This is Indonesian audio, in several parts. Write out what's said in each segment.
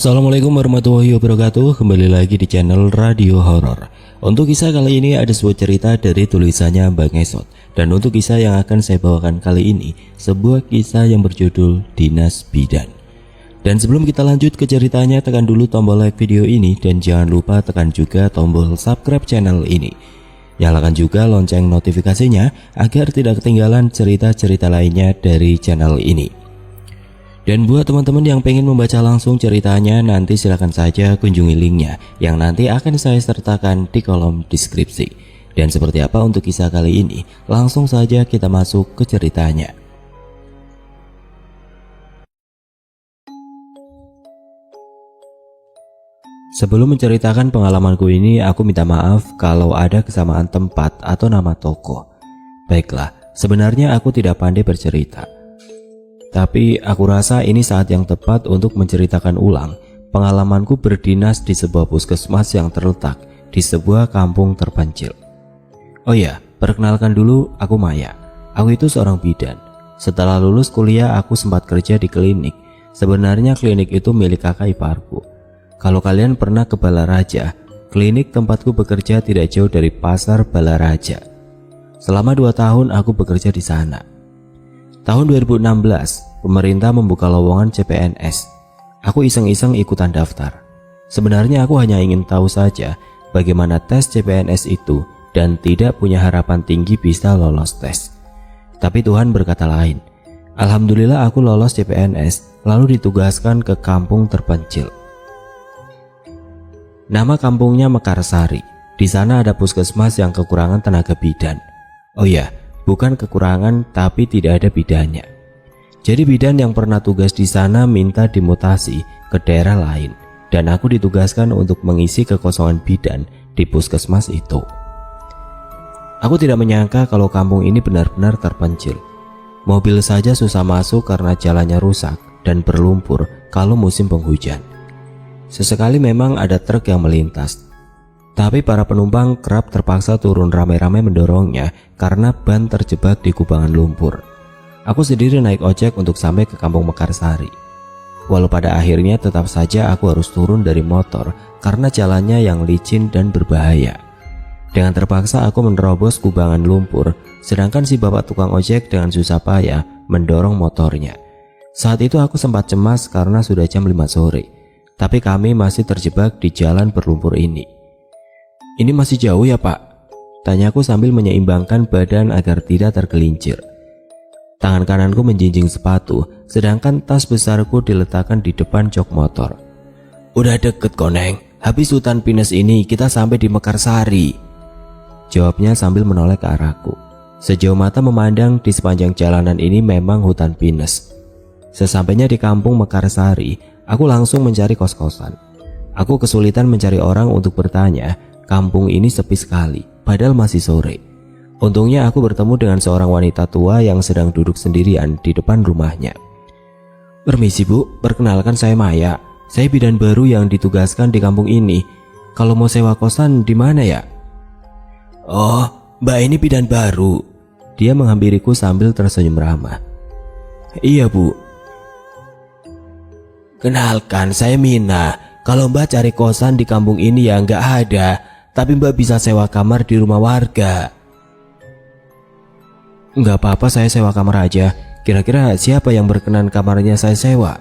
Assalamualaikum warahmatullahi wabarakatuh. Kembali lagi di channel Radio Horor. Untuk kisah kali ini ada sebuah cerita dari tulisannya Bang Esot. Dan untuk kisah yang akan saya bawakan kali ini, sebuah kisah yang berjudul Dinas Bidan. Dan sebelum kita lanjut ke ceritanya, tekan dulu tombol like video ini dan jangan lupa tekan juga tombol subscribe channel ini. Nyalakan juga lonceng notifikasinya agar tidak ketinggalan cerita-cerita lainnya dari channel ini. Dan buat teman-teman yang pengen membaca langsung ceritanya, nanti silahkan saja kunjungi linknya yang nanti akan saya sertakan di kolom deskripsi. Dan seperti apa untuk kisah kali ini, langsung saja kita masuk ke ceritanya. Sebelum menceritakan pengalamanku ini, aku minta maaf kalau ada kesamaan tempat atau nama toko. Baiklah, sebenarnya aku tidak pandai bercerita. Tapi aku rasa ini saat yang tepat untuk menceritakan ulang pengalamanku berdinas di sebuah puskesmas yang terletak di sebuah kampung terpencil. Oh ya, perkenalkan dulu, aku Maya. Aku itu seorang bidan. Setelah lulus kuliah aku sempat kerja di klinik. Sebenarnya klinik itu milik kakak iparku. Kalau kalian pernah ke Balaraja, klinik tempatku bekerja tidak jauh dari pasar Balaraja. Selama 2 tahun aku bekerja di sana. Tahun 2016, pemerintah membuka lowongan CPNS. Aku iseng-iseng ikutan daftar. Sebenarnya aku hanya ingin tahu saja bagaimana tes CPNS itu dan tidak punya harapan tinggi bisa lolos tes. Tapi Tuhan berkata lain. Alhamdulillah aku lolos CPNS, lalu ditugaskan ke kampung terpencil. Nama kampungnya Mekarsari. Di sana ada puskesmas yang kekurangan tenaga bidan. Oh ya, bukan kekurangan, tapi tidak ada bidannya. Jadi bidan yang pernah tugas di sana minta dimutasi ke daerah lain, dan aku ditugaskan untuk mengisi kekosongan bidan di puskesmas itu. Aku tidak menyangka kalau kampung ini benar-benar terpencil. Mobil saja susah masuk karena jalannya rusak dan berlumpur kalau musim penghujan. Sesekali memang ada truk yang melintas, tapi para penumpang kerap terpaksa turun ramai-ramai mendorongnya karena ban terjebak di kubangan lumpur. Aku sendiri naik ojek untuk sampai ke kampung Mekarsari. Walau pada akhirnya tetap saja aku harus turun dari motor karena jalannya yang licin dan berbahaya. Dengan terpaksa aku menerobos kubangan lumpur, sedangkan si bapak tukang ojek dengan susah payah mendorong motornya. Saat itu aku sempat cemas karena sudah jam 5 sore, tapi kami masih terjebak di jalan berlumpur ini. Ini masih jauh ya Pak? Tanyaku sambil menyeimbangkan badan agar tidak tergelincir. Tangan kananku menjinjing sepatu, sedangkan tas besarku diletakkan di depan jok motor. Udah deket Koneng, habis hutan pinus ini kita sampai di Mekarsari. Jawabnya sambil menoleh ke arahku. Sejauh mata memandang di sepanjang jalanan ini memang hutan pinus. Sesampainya di kampung Mekarsari, aku langsung mencari kos-kosan. Aku kesulitan mencari orang untuk bertanya. Kampung ini sepi sekali, padahal masih sore. Untungnya aku bertemu dengan seorang wanita tua yang sedang duduk sendirian di depan rumahnya. Permisi Bu, perkenalkan saya Maya. Saya bidan baru yang ditugaskan di kampung ini. Kalau mau sewa kosan di mana ya? Oh, Mbak ini bidan baru. Dia menghampiriku sambil tersenyum ramah. Iya Bu. Kenalkan, saya Mina. Kalau Mbak cari kosan di kampung ini ya nggak ada. Tapi Mbak bisa sewa kamar di rumah warga. Nggak apa-apa, saya sewa kamar aja. Kira-kira siapa yang berkenan kamarnya saya sewa?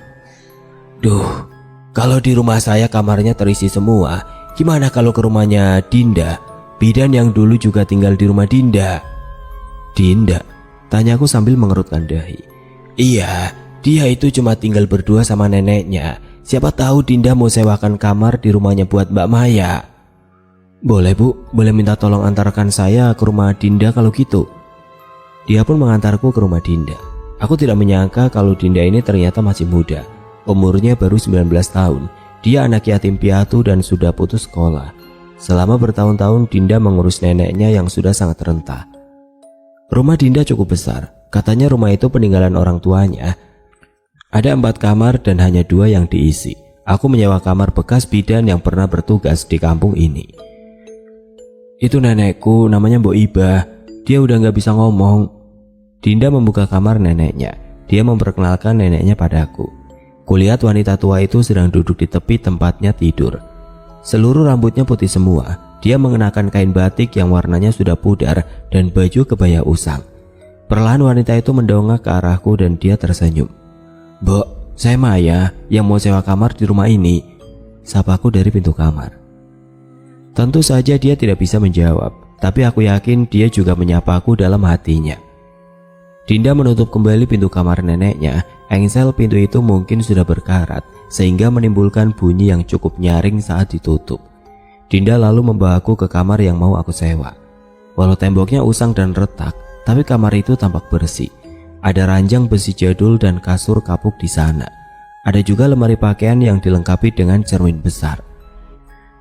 Duh, kalau di rumah saya kamarnya terisi semua. Gimana kalau ke rumahnya Dinda, bidan yang dulu juga tinggal di rumah Dinda? Dinda? Tanyaku sambil mengerutkan dahi. Iya, dia itu cuma tinggal berdua sama neneknya. Siapa tahu Dinda mau sewakan kamar di rumahnya buat Mbak Maya. Boleh Bu, boleh minta tolong antarkan saya ke rumah Dinda kalau gitu. Dia pun mengantarku ke rumah Dinda. Aku tidak menyangka kalau Dinda ini ternyata masih muda. Umurnya baru 19 tahun. Dia anak yatim piatu dan sudah putus sekolah. Selama bertahun-tahun Dinda mengurus neneknya yang sudah sangat renta. Rumah Dinda cukup besar. Katanya rumah itu peninggalan orang tuanya. Ada 4 kamar dan hanya 2 yang diisi. Aku menyewa kamar bekas bidan yang pernah bertugas di kampung ini. Itu nenekku, namanya Mbok Iba. Dia udah gak bisa ngomong. Dinda membuka kamar neneknya. Dia memperkenalkan neneknya padaku. Kulihat wanita tua itu sedang duduk di tepi tempatnya tidur. Seluruh rambutnya putih semua. Dia mengenakan kain batik yang warnanya sudah pudar dan baju kebaya usang. Perlahan wanita itu mendongak ke arahku dan dia tersenyum. "Mbok, saya Maya yang mau sewa kamar di rumah ini," sapaku dari pintu kamar. Tentu saja dia tidak bisa menjawab, tapi aku yakin dia juga menyapaku dalam hatinya. Dinda menutup kembali pintu kamar neneknya. Engsel pintu itu mungkin sudah berkarat sehingga menimbulkan bunyi yang cukup nyaring saat ditutup. Dinda lalu membawaku ke kamar yang mau aku sewa. Walau temboknya usang dan retak, tapi kamar itu tampak bersih. Ada ranjang besi jadul dan kasur kapuk di sana. Ada juga lemari pakaian yang dilengkapi dengan cermin besar.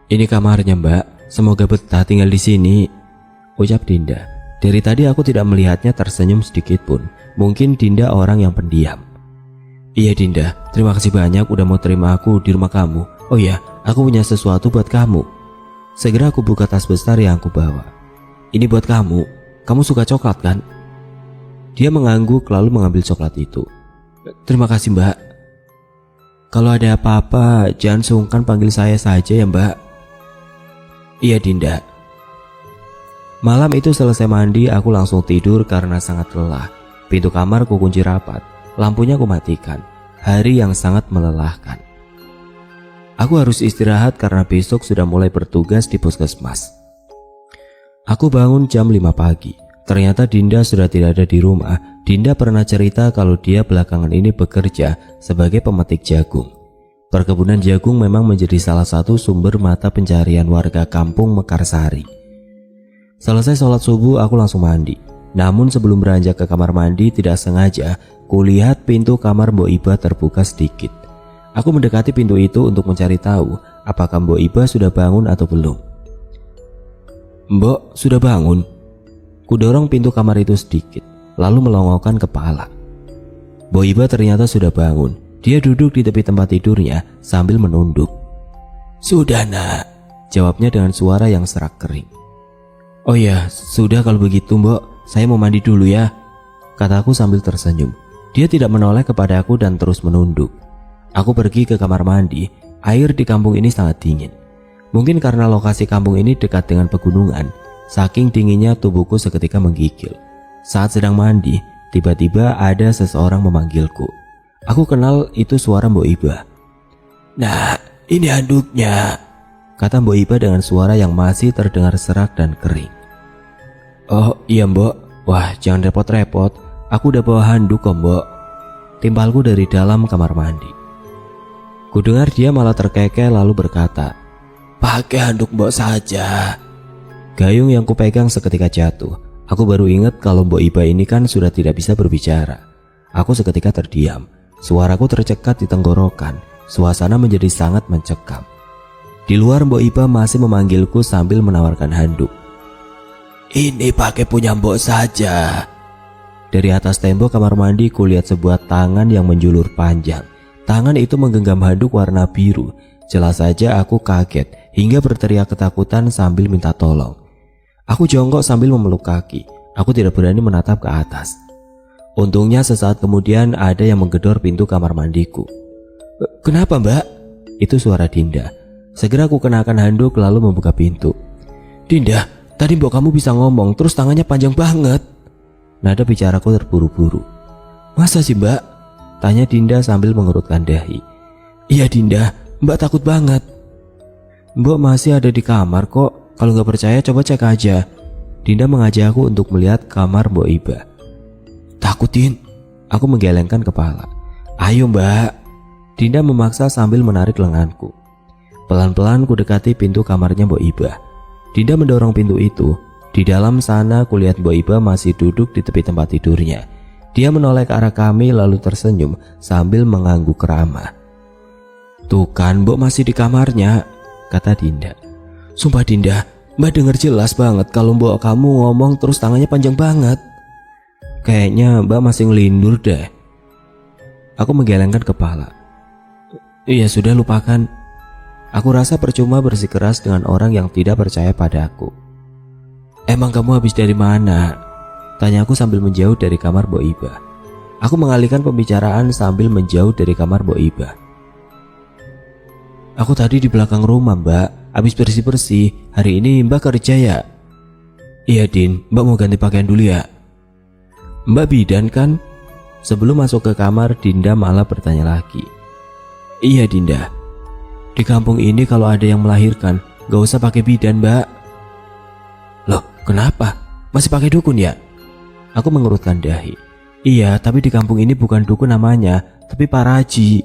"Ini kamarnya, Mbak. Semoga betah tinggal di sini," ucap Dinda. Dari tadi aku tidak melihatnya tersenyum sedikit pun. Mungkin Dinda orang yang pendiam. "Iya Dinda, terima kasih banyak udah mau terima aku di rumah kamu. Oh ya, aku punya sesuatu buat kamu." Segera aku buka tas besar yang aku bawa. "Ini buat kamu. Kamu suka coklat kan?" Dia mengangguk lalu mengambil coklat itu. "Terima kasih Mbak. Kalau ada apa-apa jangan sungkan panggil saya saja ya Mbak." "Iya Dinda." Malam itu selesai mandi, aku langsung tidur karena sangat lelah. Pintu kamar ku kunci rapat, lampunya ku matikan. Hari yang sangat melelahkan. Aku harus istirahat karena besok sudah mulai bertugas di puskesmas. Aku bangun jam 5 pagi. Ternyata Dinda sudah tidak ada di rumah. Dinda pernah cerita kalau dia belakangan ini bekerja sebagai pemetik jagung. Perkebunan jagung memang menjadi salah satu sumber mata pencarian warga kampung Mekarsari. Selesai sholat subuh, aku langsung mandi. Namun sebelum beranjak ke kamar mandi, tidak sengaja kulihat pintu kamar Mbok Iba terbuka sedikit. Aku mendekati pintu itu untuk mencari tahu apakah Mbok Iba sudah bangun atau belum. "Mbok, sudah bangun?" Kudorong pintu kamar itu sedikit, lalu melongokkan kepala. Mbok Iba ternyata sudah bangun. Dia duduk di tepi tempat tidurnya sambil menunduk. "Sudah nak," jawabnya dengan suara yang serak kering. "Oh ya, sudah kalau begitu Mbok, saya mau mandi dulu ya," kataku sambil tersenyum. Dia tidak menoleh kepadaku dan terus menunduk. Aku pergi ke kamar mandi. Air di kampung ini sangat dingin. Mungkin karena lokasi kampung ini dekat dengan pegunungan, saking dinginnya tubuhku seketika menggigil. Saat sedang mandi, tiba-tiba ada seseorang memanggilku. Aku kenal itu suara Mbok Iba. "Nah, ini handuknya," kata Mbok Iba dengan suara yang masih terdengar serak dan kering. "Oh iya Mbok, wah jangan repot-repot, aku udah bawa handuk kok Mbok," timpalku dari dalam kamar mandi. Kudengar dia malah terkekeh lalu berkata, "Pakai handuk Mbok saja." Gayung yang kupegang seketika jatuh. Aku baru ingat kalau Mbok Iba ini kan sudah tidak bisa berbicara. Aku seketika terdiam. Suaraku tercekat di tenggorokan. Suasana menjadi sangat mencekam. Di luar Mbok Iba masih memanggilku sambil menawarkan handuk. "Ini pakai punya Mbok saja." Dari atas tembok kamar mandi kulihat sebuah tangan yang menjulur panjang. Tangan itu menggenggam handuk warna biru. Jelas saja aku kaget hingga berteriak ketakutan sambil minta tolong. Aku jongkok sambil memeluk kaki. Aku tidak berani menatap ke atas. Untungnya sesaat kemudian ada yang menggedor pintu kamar mandiku. "Kenapa Mbak?" Itu suara Dinda. Segera aku kenakan handuk lalu membuka pintu. "Dinda, tadi Mbok kamu bisa ngomong terus tangannya panjang banget." Nada bicaraku terburu-buru. "Masa sih Mbak?" tanya Dinda sambil mengerutkan dahi. "Iya Dinda, Mbak takut banget." "Mbok masih ada di kamar kok. Kalau nggak percaya coba cek aja." Dinda mengajakku untuk melihat kamar Mbok Iba. "Takutin?" Aku menggelengkan kepala. "Ayo Mbak." Dinda memaksa sambil menarik lenganku. Pelan-pelan ku dekati pintu kamarnya Mbok Iba. Dinda mendorong pintu itu. Di dalam sana kulihat Mbok Iba masih duduk di tepi tempat tidurnya. Dia menoleh ke arah kami lalu tersenyum sambil mengangguk ramah. "Tuh kan Mbok masih di kamarnya," kata Dinda. "Sumpah Dinda, Mbak denger jelas banget kalau Mbok kamu ngomong terus tangannya panjang banget. Kayaknya Mbak masih ngelindur deh." Aku menggelengkan kepala. "Iya sudah lupakan." Aku rasa percuma bersikeras dengan orang yang tidak percaya padaku. "Emang kamu habis dari mana?" tanyaku sambil menjauh dari kamar Mbok Iba. Aku mengalihkan pembicaraan sambil menjauh dari kamar Mbok Iba. Aku tadi di belakang rumah mbak, habis bersih-bersih. Hari ini mbak kerja ya? Iya Din, mbak mau ganti pakaian dulu ya? Mbak bidan kan? Sebelum masuk ke kamar, Dinda malah bertanya lagi. Iya Dinda, di kampung ini kalau ada yang melahirkan gak usah pakai bidan mbak. Loh kenapa? Masih pakai dukun ya? Aku mengerutkan dahi. Iya, tapi di kampung ini bukan dukun namanya, tapi paraji.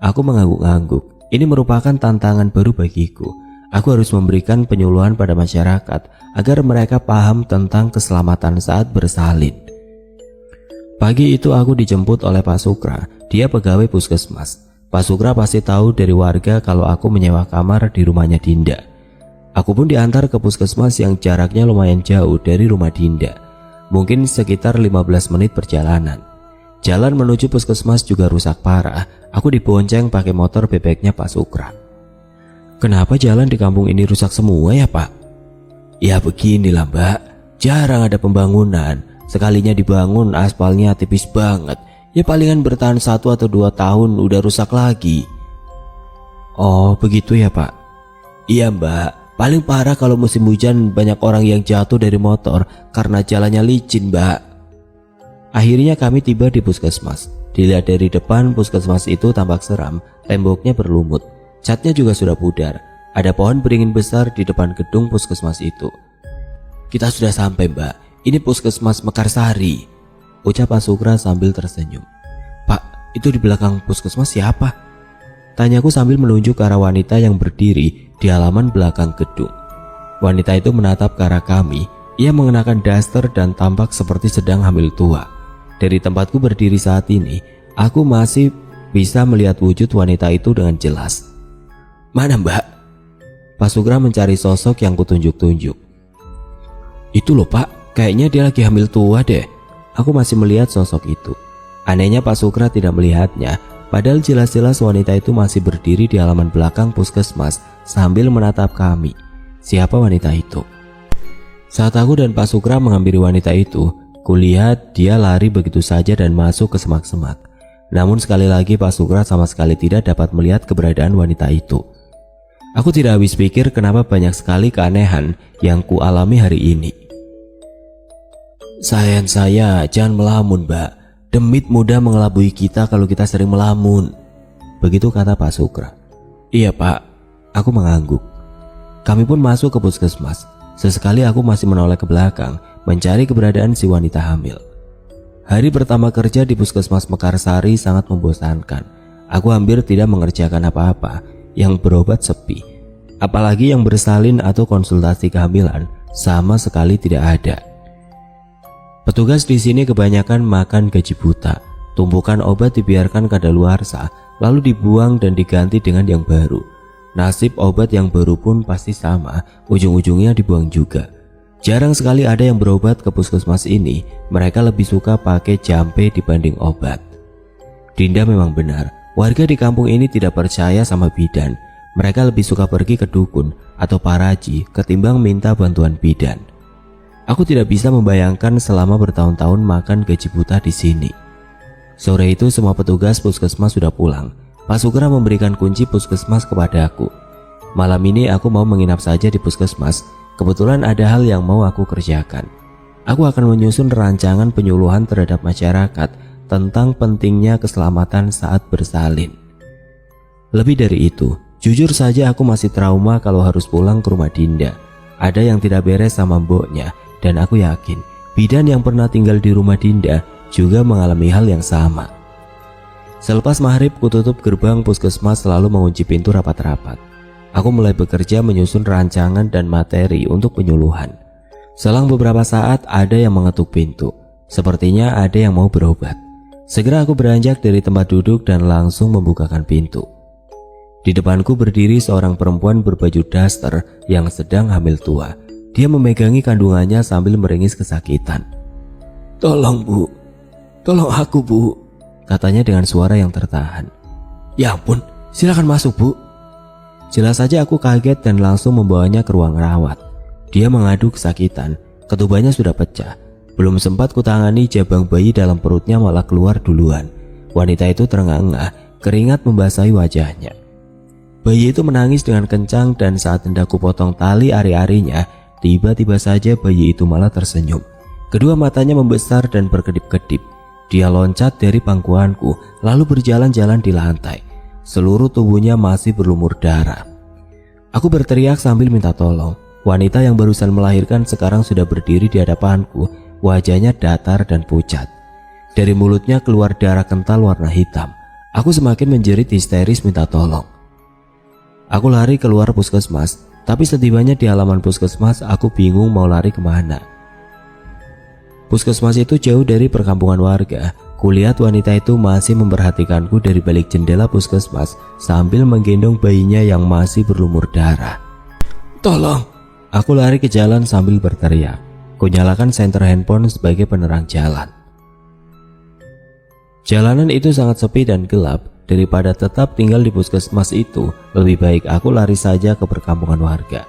Aku mengangguk-angguk. Ini merupakan tantangan baru bagiku. Aku harus memberikan penyuluhan pada masyarakat agar mereka paham tentang keselamatan saat bersalin. Pagi itu aku dijemput oleh Pak Sukra. Dia pegawai puskesmas. Pak Sukra pasti tahu dari warga kalau aku menyewa kamar di rumahnya Dinda. Aku pun diantar ke puskesmas yang jaraknya lumayan jauh dari rumah Dinda. Mungkin sekitar 15 menit perjalanan. Jalan menuju puskesmas juga rusak parah. Aku dibonceng pakai motor bebeknya Pak Sukra. Kenapa jalan di kampung ini rusak semua ya Pak? Ya beginilah mbak, jarang ada pembangunan. Sekalinya dibangun aspalnya tipis banget. Ya palingan bertahan 1 atau 2 tahun udah rusak lagi. Oh begitu ya Pak? Iya mbak, paling parah kalau musim hujan banyak orang yang jatuh dari motor karena jalannya licin mbak. Akhirnya kami tiba di puskesmas. Dilihat dari depan, puskesmas itu tampak seram. Temboknya berlumut, catnya juga sudah pudar. Ada pohon beringin besar di depan gedung puskesmas itu. Kita sudah sampai mbak, ini puskesmas Mekarsari, ucap Pak Sukra sambil tersenyum. Pak, itu di belakang puskesmas siapa? Tanyaku sambil menunjuk ke arah wanita yang berdiri di halaman belakang gedung. Wanita itu menatap ke arah kami. Ia mengenakan daster dan tampak seperti sedang hamil tua. Dari tempatku berdiri saat ini, aku masih bisa melihat wujud wanita itu dengan jelas. Mana mbak? Pak Sukra mencari sosok yang kutunjuk-tunjuk. Itu loh pak, kayaknya dia lagi hamil tua deh. Aku masih melihat sosok itu. Anehnya Pak Sukra tidak melihatnya, padahal jelas-jelas wanita itu masih berdiri di halaman belakang puskesmas sambil menatap kami. Siapa wanita itu? Saat aku dan Pak Sukra menghampiri wanita itu, kulihat dia lari begitu saja dan masuk ke semak-semak. Namun sekali lagi Pak Sukra sama sekali tidak dapat melihat keberadaan wanita itu. Aku tidak habis pikir kenapa banyak sekali keanehan yang ku alami hari ini. Sayang saya, jangan melamun mbak. Demit mudah mengelabui kita kalau kita sering melamun. Begitu kata Pak Sukra. Iya pak, aku mengangguk. Kami pun masuk ke puskesmas. Sesekali aku masih menoleh ke belakang, mencari keberadaan si wanita hamil. Hari pertama kerja di puskesmas Mekarsari sangat membosankan. Aku hampir tidak mengerjakan apa-apa, yang berobat sepi. Apalagi yang bersalin atau konsultasi kehamilan sama sekali tidak ada. Petugas di sini kebanyakan makan gaji buta. Tumpukan obat dibiarkan kadaluarsa, lalu dibuang dan diganti dengan yang baru. Nasib obat yang baru pun pasti sama, ujung-ujungnya dibuang juga. Jarang sekali ada yang berobat ke puskesmas ini. Mereka lebih suka pakai jampe dibanding obat. Dinda memang benar, warga di kampung ini tidak percaya sama bidan. Mereka lebih suka pergi ke dukun atau paraji ketimbang minta bantuan bidan. Aku tidak bisa membayangkan selama bertahun-tahun makan gaji buta di sini. Sore itu semua petugas puskesmas sudah pulang. Pak Sukra memberikan kunci puskesmas kepadaku. Malam ini aku mau menginap saja di puskesmas. Kebetulan ada hal yang mau aku kerjakan. Aku akan menyusun rancangan penyuluhan terhadap masyarakat tentang pentingnya keselamatan saat bersalin. Lebih dari itu, jujur saja aku masih trauma kalau harus pulang ke rumah Dinda. Ada yang tidak beres sama mboknya. Dan aku yakin bidan yang pernah tinggal di rumah Dinda juga mengalami hal yang sama. Selepas maghrib kututup gerbang puskesmas lalu mengunci pintu rapat-rapat. Aku mulai bekerja menyusun rancangan dan materi untuk penyuluhan. Selang beberapa saat ada yang mengetuk pintu. Sepertinya ada yang mau berobat. Segera aku beranjak dari tempat duduk dan langsung membukakan pintu. Di depanku berdiri seorang perempuan berbaju daster yang sedang hamil tua. Dia memegangi kandungannya sambil meringis kesakitan. Tolong bu, tolong aku bu, katanya dengan suara yang tertahan. Ya ampun, silakan masuk bu. Jelas saja aku kaget dan langsung membawanya ke ruang rawat. Dia mengadu kesakitan, ketubannya sudah pecah. Belum sempat kutangani jabang bayi dalam perutnya malah keluar duluan. Wanita itu terengah-engah, keringat membasahi wajahnya. Bayi itu menangis dengan kencang dan saat hendak kupotong tali ari-arinya, tiba-tiba saja bayi itu malah tersenyum. Kedua matanya membesar dan berkedip-kedip. Dia loncat dari pangkuanku lalu berjalan-jalan di lantai. Seluruh tubuhnya masih berlumur darah. Aku berteriak sambil minta tolong. Wanita yang barusan melahirkan sekarang sudah berdiri di hadapanku, wajahnya datar dan pucat. Dari mulutnya keluar darah kental warna hitam. Aku semakin menjerit histeris minta tolong. Aku lari keluar puskesmas, tapi setibanya di halaman puskesmas aku bingung mau lari kemana. Puskesmas itu jauh dari perkampungan warga. Kulihat wanita itu masih memperhatikanku dari balik jendela puskesmas sambil menggendong bayinya yang masih berlumur darah. Tolong! Aku lari ke jalan sambil berteriak. Kunyalakan senter handphone sebagai penerang jalan. Jalanan itu sangat sepi dan gelap. Daripada tetap tinggal di puskesmas itu, lebih baik aku lari saja ke perkampungan warga.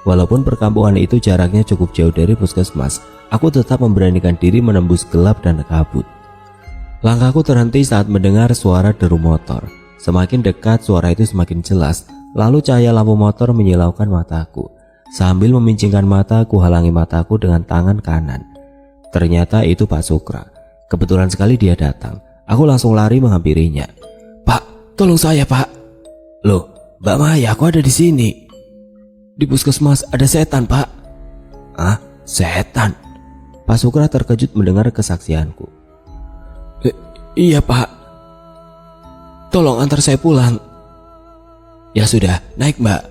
Walaupun perkampungan itu jaraknya cukup jauh dari puskesmas, aku tetap memberanikan diri menembus gelap dan kabut. Langkahku terhenti saat mendengar suara deru motor. Semakin dekat suara itu semakin jelas, lalu cahaya lampu motor menyilaukan mataku. Sambil memincingkan mata, ku halangi mataku dengan tangan kanan. Ternyata itu Pak Sukra. Kebetulan sekali dia datang. Aku langsung lari menghampirinya. Pak, tolong saya Pak. Loh, Mbak Maya, aku ada di sini. Di puskesmas ada setan Pak. Ah, setan? Pak Sukra terkejut mendengar kesaksianku. Iya Pak. Tolong antar saya pulang. Ya sudah, naik Mbak.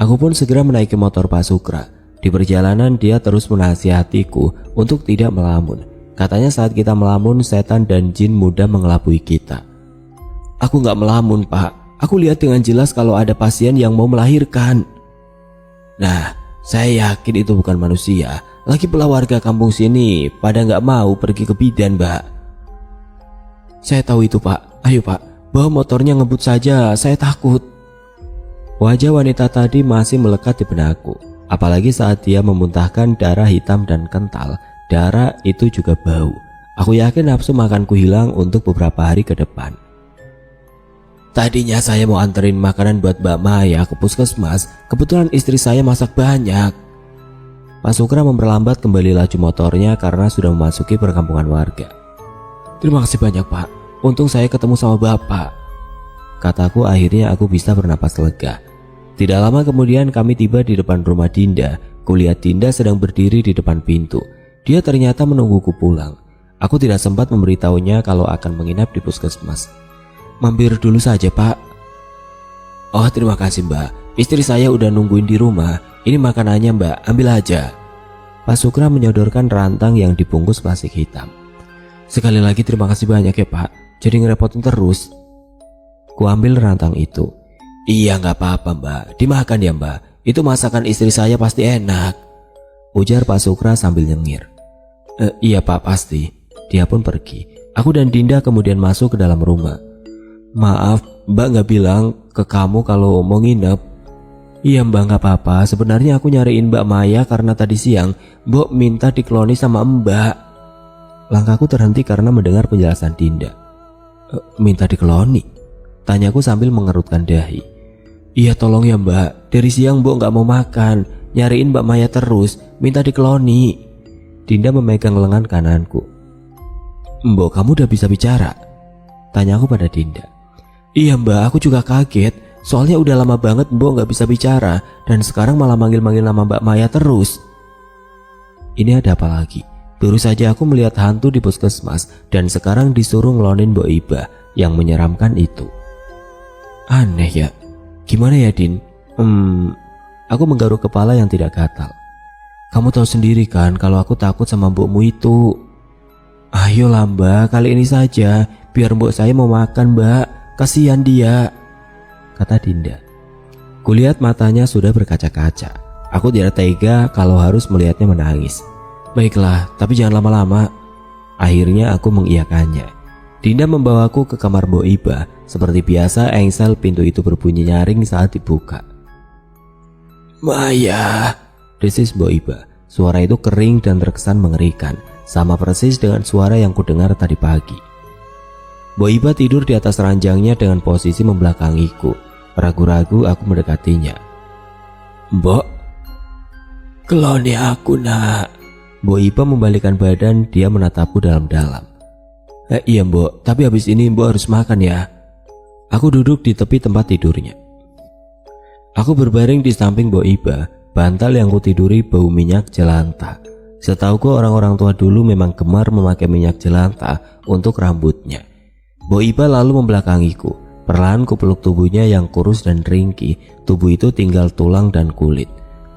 Aku pun segera menaiki motor Pak Sukra. Di perjalanan dia terus menasihatiku untuk tidak melamun. Katanya saat kita melamun, setan dan jin mudah mengelabui kita. Aku gak melamun Pak. Aku lihat dengan jelas kalau ada pasien yang mau melahirkan. Nah, saya yakin itu bukan manusia. Lagi pula warga kampung sini pada gak mau pergi ke bidan Mbak. Saya tahu itu Pak. Ayo Pak, bawa motornya ngebut saja, saya takut. Wajah wanita tadi masih melekat di benakku. Apalagi saat dia memuntahkan darah hitam dan kental. Darah itu juga bau. Aku yakin nafsu makanku hilang untuk beberapa hari ke depan. Tadinya saya mau anterin makanan buat Mbak Maya ke puskesmas. Kebetulan istri saya masak banyak. Pak Sukra memperlambat kembali laju motornya karena sudah memasuki perkampungan warga. Terima kasih banyak Pak. Untung saya ketemu sama Bapak. Kataku akhirnya aku bisa bernapas lega. Tidak lama kemudian kami tiba di depan rumah Dinda. Kulihat Dinda sedang berdiri di depan pintu. Dia ternyata menungguku pulang. Aku tidak sempat memberitahunya kalau akan menginap di puskesmas. Mampir dulu saja Pak. Oh terima kasih Mbak. Istri saya udah nungguin di rumah. Ini makanannya Mbak, ambil aja. Pak Sukra menyodorkan rantang yang dibungkus plastik hitam. Sekali lagi terima kasih banyak ya Pak. Jadi ngerepotin terus. Ku ambil rantang itu. Iya gak apa-apa Mbak. Dimakan ya Mbak. Itu masakan istri saya pasti enak, ujar Pak Sukra sambil nyengir. Iya Pak pasti. Dia pun pergi. Aku dan Dinda kemudian masuk ke dalam rumah. Maaf Mbak gak bilang ke kamu kalau mau nginep. Iya Mbak gak apa-apa. Sebenarnya aku nyariin Mbak Maya karena tadi siang Mbok minta dikeloni sama Mbak. Langkahku terhenti karena mendengar penjelasan Dinda. Minta dikeloni? Tanyaku sambil mengerutkan dahi. Iya tolong ya Mbak. Dari siang Mbok gak mau makan. Nyariin Mbak Maya terus. Minta dikeloni. Dinda memegang lengan kananku. Mbok kamu udah bisa bicara? Tanyaku pada Dinda. Iya Mbak, aku juga kaget. Soalnya udah lama banget Mbok gak bisa bicara. Dan sekarang malah manggil-manggil nama Mbak Maya terus. Ini ada apa lagi? Baru saja aku melihat hantu di puskesmas. Dan sekarang disuruh ngelonin Mbok Iba yang menyeramkan itu. Aneh ya. Gimana ya Din? Aku menggaruk kepala yang tidak gatal. Kamu tahu sendiri kan kalau aku takut sama mbokmu itu. Ayolah Mbak, kali ini saja. Biar mbok saya mau makan Mbak. Kasihan dia, kata Dinda. Kulihat matanya sudah berkaca-kaca. Aku tidak tega kalau harus melihatnya menangis. Baiklah, tapi jangan lama-lama. Akhirnya aku mengiyakannya. Dinda membawaku ke kamar Mbok Iba. Seperti biasa engsel pintu itu berbunyi nyaring saat dibuka. Maya, desis Mbok Iba. Suara itu kering dan terkesan mengerikan. Sama persis dengan suara yang kudengar tadi pagi. Mbok Iba tidur di atas ranjangnya dengan posisi membelakangiku. Ragu-ragu aku mendekatinya. Mbok, keloni aku nak. Mbok Iba membalikkan badan, dia menatapku dalam-dalam. Iya mbok, tapi habis ini mbok harus makan ya. Aku duduk di tepi tempat tidurnya. Aku berbaring di samping Mbok Iba. Bantal yang kutiduri bau minyak jelantah. Setauku orang-orang tua dulu memang gemar memakai minyak jelantah untuk rambutnya. Mbok Iba lalu membelakangiku. Perlahan kupeluk tubuhnya yang kurus dan ringkih. Tubuh itu tinggal tulang dan kulit.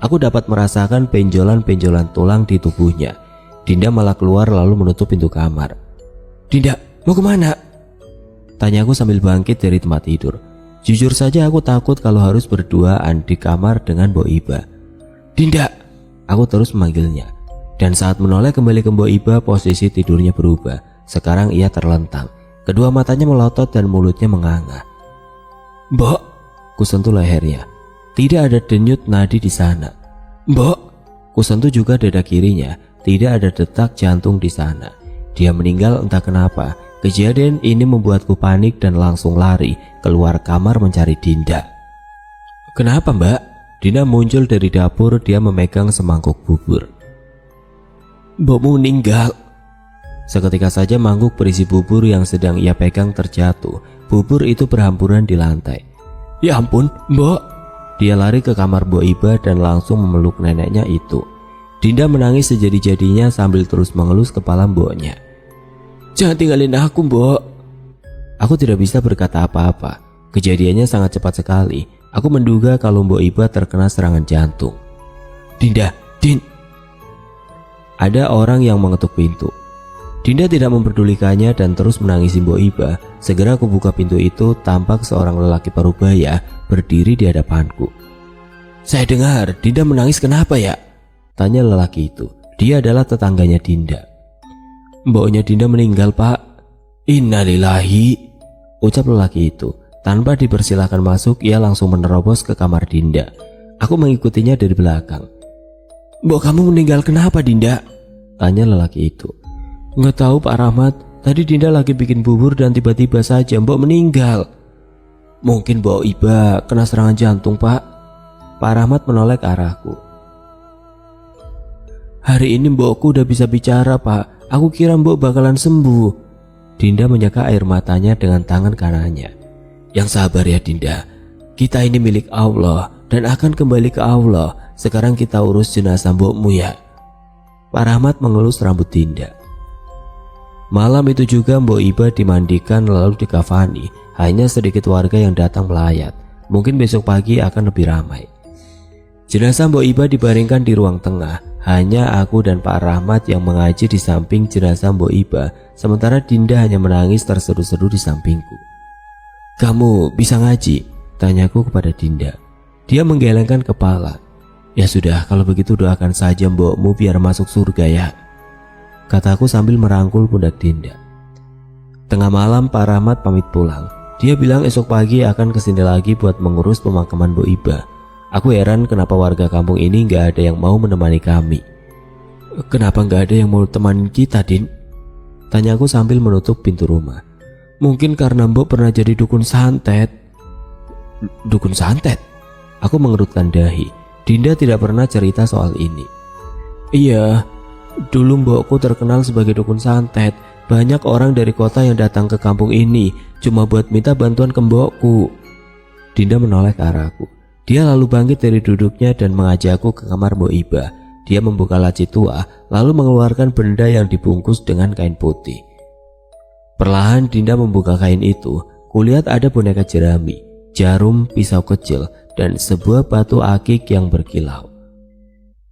Aku dapat merasakan benjolan-benjolan tulang di tubuhnya. Dinda malah keluar lalu menutup pintu kamar. Dinda, mau kemana? Tanyaku sambil bangkit dari tempat tidur. Jujur saja aku takut kalau harus berduaan di kamar dengan Mbok Iba. Dinda, aku terus memanggilnya. Dan saat menoleh kembali ke Mbok Iba, posisi tidurnya berubah. Sekarang ia terlentang. Kedua matanya melotot dan mulutnya menganga. Mbok, kusentuh lehernya. Tidak ada denyut nadi di sana. Mbok, kusentuh juga dada kirinya. Tidak ada detak jantung di sana. Dia meninggal entah kenapa. Kejadian ini membuatku panik dan langsung lari keluar kamar mencari Dinda. Kenapa mbak? Dinda muncul dari dapur, dia memegang semangkuk bubur. Mbokmu meninggal. Seketika saja mangkuk berisi bubur yang sedang ia pegang terjatuh. Bubur itu berhamburan di lantai. Ya ampun, mbok. Dia lari ke kamar Mbok Iba dan langsung memeluk neneknya itu. Dinda menangis sejadi-jadinya sambil terus mengelus kepala mboknya. Jangan tinggalin aku, mbok. Aku tidak bisa berkata apa-apa. Kejadiannya sangat cepat sekali. Aku menduga kalau Mbok Iba terkena serangan jantung. Dinda, Din. Ada orang yang mengetuk pintu. Dinda tidak memperdulikannya dan terus menangisi Mbok Iba. Segera aku buka pintu itu, tampak seorang lelaki parubaya berdiri di hadapanku. Saya dengar Dinda menangis, kenapa ya? Tanya lelaki itu. Dia adalah tetangganya Dinda. Mboknya Dinda meninggal, Pak. Innalillahi, ucap lelaki itu. Tanpa dipersilahkan masuk, ia langsung menerobos ke kamar Dinda. Aku mengikutinya dari belakang. Mbok kamu meninggal kenapa, Dinda? Tanya lelaki itu. Nggak tahu Pak Rahmat, tadi Dinda lagi bikin bubur dan tiba-tiba saja Mbok meninggal. Mungkin Mbok Iba kena serangan jantung, Pak. Pak Rahmat menoleh ke arahku. Hari ini mbokku udah bisa bicara, Pak. Aku kira mbok bakalan sembuh. Dinda menyeka air matanya dengan tangan kanannya. Yang sabar ya Dinda. Kita ini milik Allah dan akan kembali ke Allah. Sekarang kita urus jenazah mbokmu ya. Pak Rahmat mengelus rambut Dinda. Malam itu juga Mbok Iba dimandikan lalu dikafani. Hanya sedikit warga yang datang melayat. Mungkin besok pagi akan lebih ramai. Jenazah Mbok Iba dibaringkan di ruang tengah. Hanya aku dan Pak Rahmat yang mengaji di samping jenazah Mbok Iba. Sementara Dinda hanya menangis tersedu-sedu di sampingku. Kamu bisa ngaji? Tanyaku kepada Dinda. Dia menggelengkan kepala. Ya sudah, kalau begitu doakan saja mbokmu biar masuk surga ya, kataku sambil merangkul pundak Dinda. Tengah malam Pak Rahmat pamit pulang. Dia bilang esok pagi akan kesini lagi buat mengurus pemakaman Mbok Iba. Aku heran kenapa warga kampung ini gak ada yang mau menemani kami. Kenapa gak ada yang mau temanin kita, Din? Tanyaku sambil menutup pintu rumah. Mungkin karena Mbok pernah jadi dukun santet. Dukun santet? Aku mengerutkan dahi. Dinda tidak pernah cerita soal ini. Iya, dulu mbokku terkenal sebagai dukun santet. Banyak orang dari kota yang datang ke kampung ini cuma buat minta bantuan ke mbokku. Dinda menoleh ke arahku. Dia lalu bangkit dari duduknya dan mengajakku ke kamar Mbok Iba. Dia membuka laci tua lalu mengeluarkan benda yang dibungkus dengan kain putih. Perlahan Dinda membuka kain itu. Kulihat ada boneka jerami, jarum, pisau kecil, dan sebuah batu akik yang berkilau.